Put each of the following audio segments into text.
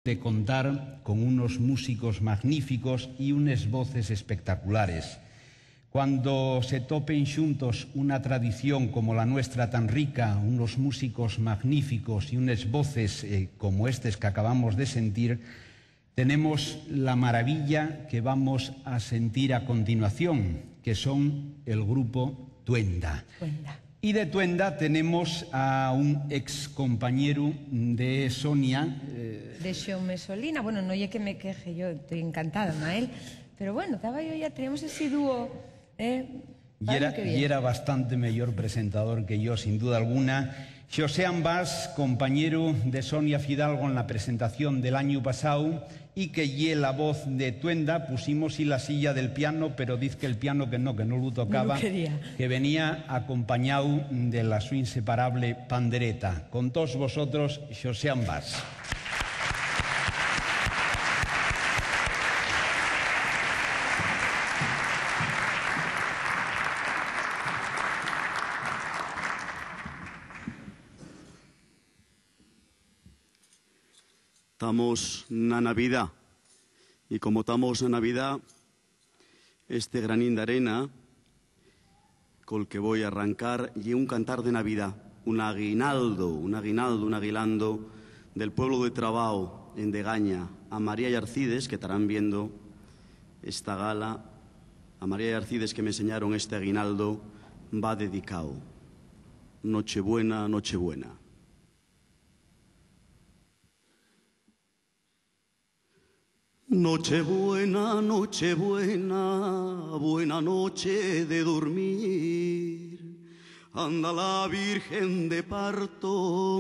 de contar con unos músicos magníficos y unas voces espectaculares. Cuando se topen xuntos una tradición como la nuestra tan rica, unos músicos magníficos y unas voces como estas que acabamos de sentir, tenemos la maravilla que vamos a sentir a continuación, que son el grupo Tuenda. Y de Tuenda tenemos a un ex compañero de Sonia. De Xome Solina. Bueno, no oye que me queje, yo estoy encantada, Mael. Pero bueno, estaba yo ya, teníamos ese dúo. Y era bastante mejor presentador que yo, sin duda alguna. José Ambás, compañero de Sonia Fidalgo en la presentación del año pasado, y que lle la voz de Tuenda, pusimos y la silla del piano, pero dice que el piano que no lo tocaba, que venía acompañado de la su inseparable pandereta. Con todos vosotros, José Ambás. Estamos na Navidad, y como estamos na Navidad, este granín de arena col que voy a arrancar y un cantar de Navidad, un aguinaldo del pueblo de Trabao, en Degaña, a María y Arcides, que estarán viendo esta gala, a María y Arcides que me enseñaron este aguinaldo, va dedicado. Nochebuena, Nochebuena. Nochebuena, Nochebuena, buena noche de dormir. Anda la Virgen de parto,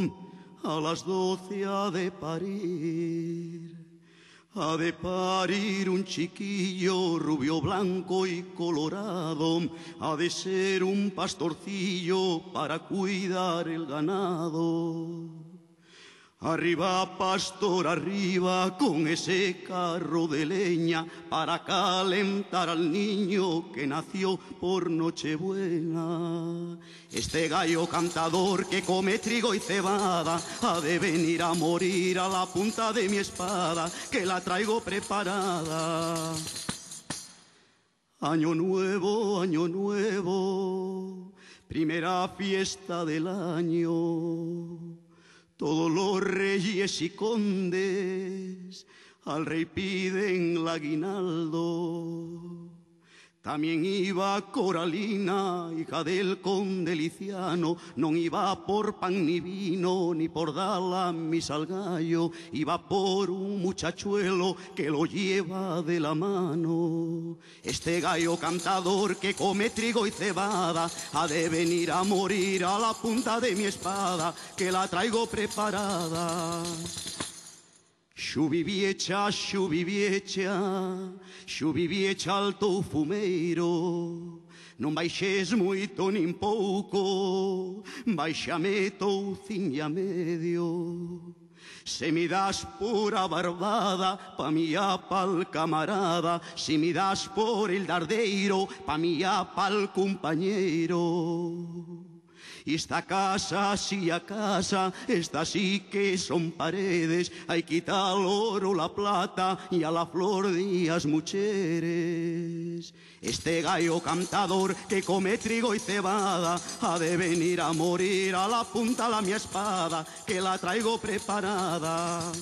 a las 12 ha de parir. Ha de parir un chiquillo rubio, blanco y colorado. Ha de ser un pastorcillo para cuidar el ganado. Arriba, pastor, arriba, con ese carro de leña para calentar al niño que nació por Nochebuena. Este gallo cantador que come trigo y cebada ha de venir a morir a la punta de mi espada, que la traigo preparada. Año nuevo, primera fiesta del año. Todos los reyes y condes al rey piden el aguinaldo. También iba Coralina, hija del conde Liciano, no iba por pan ni vino, ni por dar la misa al gallo, iba por un muchachuelo que lo lleva de la mano. Este gallo cantador que come trigo y cebada ha de venir a morir a la punta de mi espada, que la traigo preparada. Xubiviecha, alto fumeiro, non baixes moito nin pouco, baixame touciña medio. Se me das por a barbada, pa mía pa'l camarada, si me das por el dardeiro, pa mía pa'l compañero. Y esta casa, sí a casa, esta sí que son paredes, hay quitar el oro, la plata y a la flor días mujeres. Este gallo cantador que come trigo y cebada ha de venir a morir a la punta de mi espada, que la traigo preparada.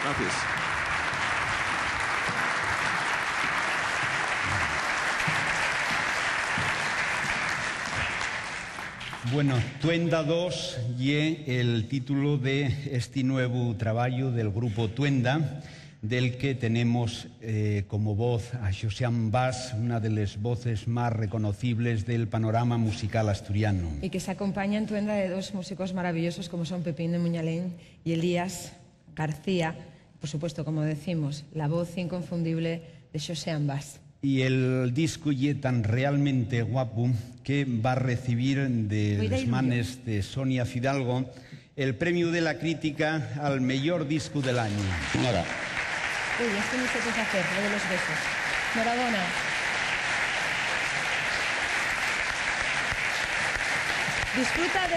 Gracias. Bueno, Tuenda 2 y el título de este nuevo trabajo del grupo Tuenda, del que tenemos como voz a José Ambás, una de las voces más reconocibles del panorama musical asturiano. Y que se acompaña en Tuenda de dos músicos maravillosos como son Pepín de Muñalén y Elías García. Por supuesto, como decimos, la voz inconfundible de José Ambás. Y el disco ye tan realmente guapo que va a recibir de las manos de Sonia Fidalgo el premio de la crítica al mejor disco del año. Nora. Uy, esto no sé qué hacer, lo de los besos. Enhorabuena. Disfruta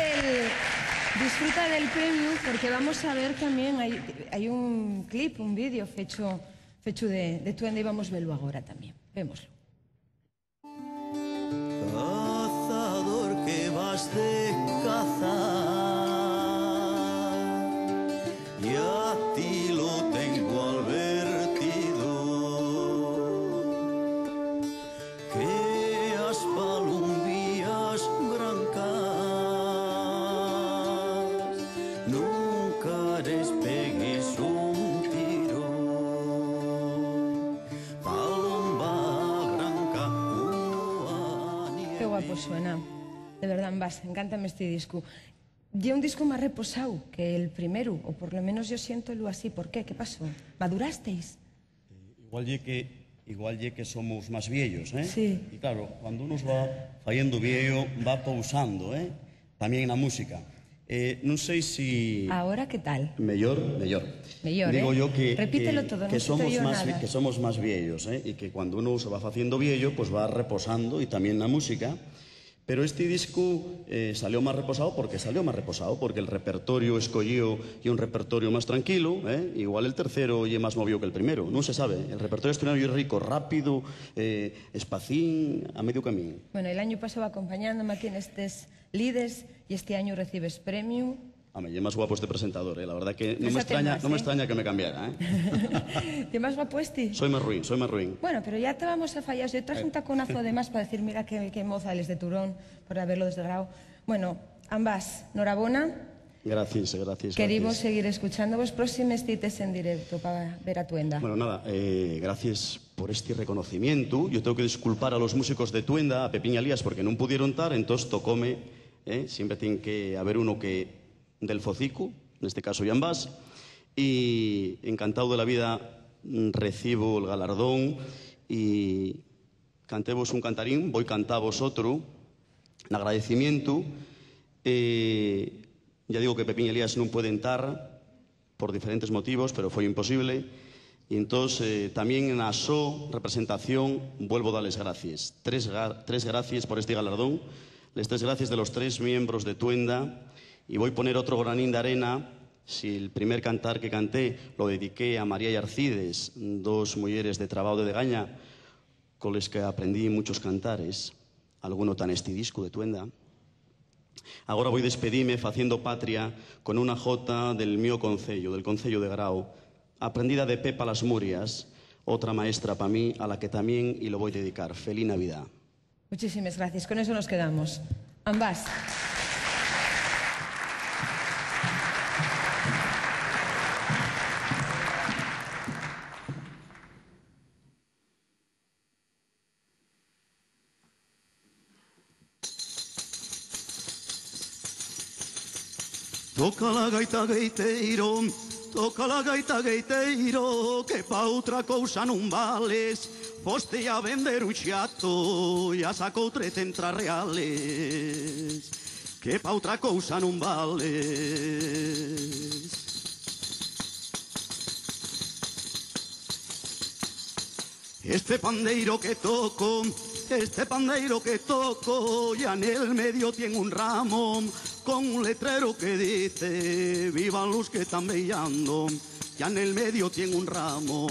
Disfruta del premio porque vamos a ver también, hay un clip, un vídeo fecho de Tuenda y vamos a verlo ahora también. Vémoslo. Cazador que vas de cazar y a ti lo tengo advertido que as palumbillas brancas nunca despegues un tiro. Palomba branca Qué guapo suena, de verdad, Ambás, encántame este disco. Y un disco más reposado que el primero, o por lo menos yo siento-lo así. ¿Por qué? ¿Qué pasó? ¿Madurasteis? Igual ye que somos más viejos, ¿eh? Sí. Y claro, cuando uno va fallendo viejo, va pausando, ¿eh? También na música. Non sei si... ¿Ahora qué tal? Mellor. Mellor, Digo yo que, repítelo todo, que no somos te oigo más nada. que somos más viejos, ¿eh? Y que cuando uno se va haciendo viejo, pues va reposando y también la música. Pero este disco salió más reposado porque el repertorio escogido y un repertorio más tranquilo, ¿eh? Igual el tercero y más movido que el primero, no se sabe. El repertorio es rico, rápido, espacín, a medio camino. Bueno, el año pasado acompañándome aquí en estos líderes y este año recibes premio. A mí, más guapo este presentador, ¿eh? La verdad que no Pésate me más, extraña que me cambiara, ¿eh? ¿Te más guapo este? Soy más ruin. Bueno, pero ya te vamos a fallar. Yo traje un taconazo de más para decir, mira qué moza eres de Turón, por haberlo desgrado. Bueno, ambas, enhorabona. Gracias. Queremos seguir escuchándoos. Próximas citas en directo para ver a Tuenda. Bueno, nada, gracias por este reconocimiento. Yo tengo que disculpar a los músicos de Tuenda, a Pepín y a Elías, porque no pudieron estar, entonces tocóme, siempre tiene que haber uno que del Focico, en este caso Yambás, y encantado de la vida recibo el galardón y cantemos un cantarín, voy a cantar vosotros en agradecimiento. Ya digo que Pepín y Elías no pueden estar por diferentes motivos, pero fue imposible. Y entonces también en la representación vuelvo a darles gracias. Tres gracias por este galardón, les tres gracias de los tres miembros de Tuenda. Y voy a poner otro granín de arena. Si el primer cantar que canté lo dediqué a María y Arcides, dos mujeres de trabajo de Degaña, con las que aprendí muchos cantares, alguno tan este disco de Tuenda. Ahora voy a despedirme haciendo patria con una jota del mío concello, del concello de Grao, aprendida de Pepa Las Murias, otra maestra para mí, a la que también y lo voy a dedicar. Feliz Navidad. Muchísimas gracias. Con eso nos quedamos. Ambas. Toca la gaita gaiteiro, que pa outra cousa non vales. Foste a vender un xato e a sacou 300 reales, que pa outra cousa non vales. Este pandeiro que toco, ya en el medio tiene un ramo con un letrero que dice vivan los que están brillando, ya en el medio tiene un ramo.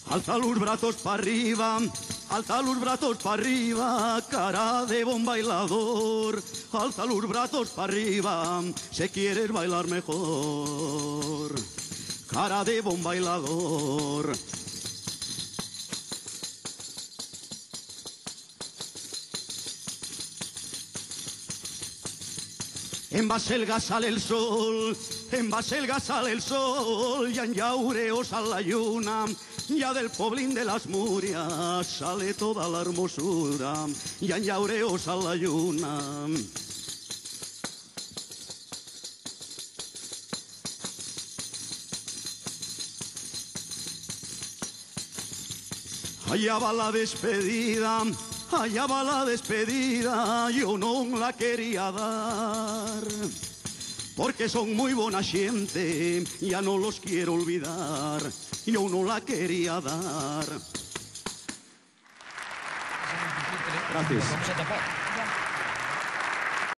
Alza los brazos para arriba, cara de buen bailador. Alza los brazos para arriba, si quieres bailar mejor. Cara de buen bailador. En Baselga sale el sol, y en Yaureo sale la lluna. Ya del poblín de las Murias sale toda la hermosura, y en Yaureo sale la lluna. Allá va la despedida, yo no la quería dar, porque son muy buena gente, ya no los quiero olvidar, yo no la quería dar. Gracias. Vamos a tapar.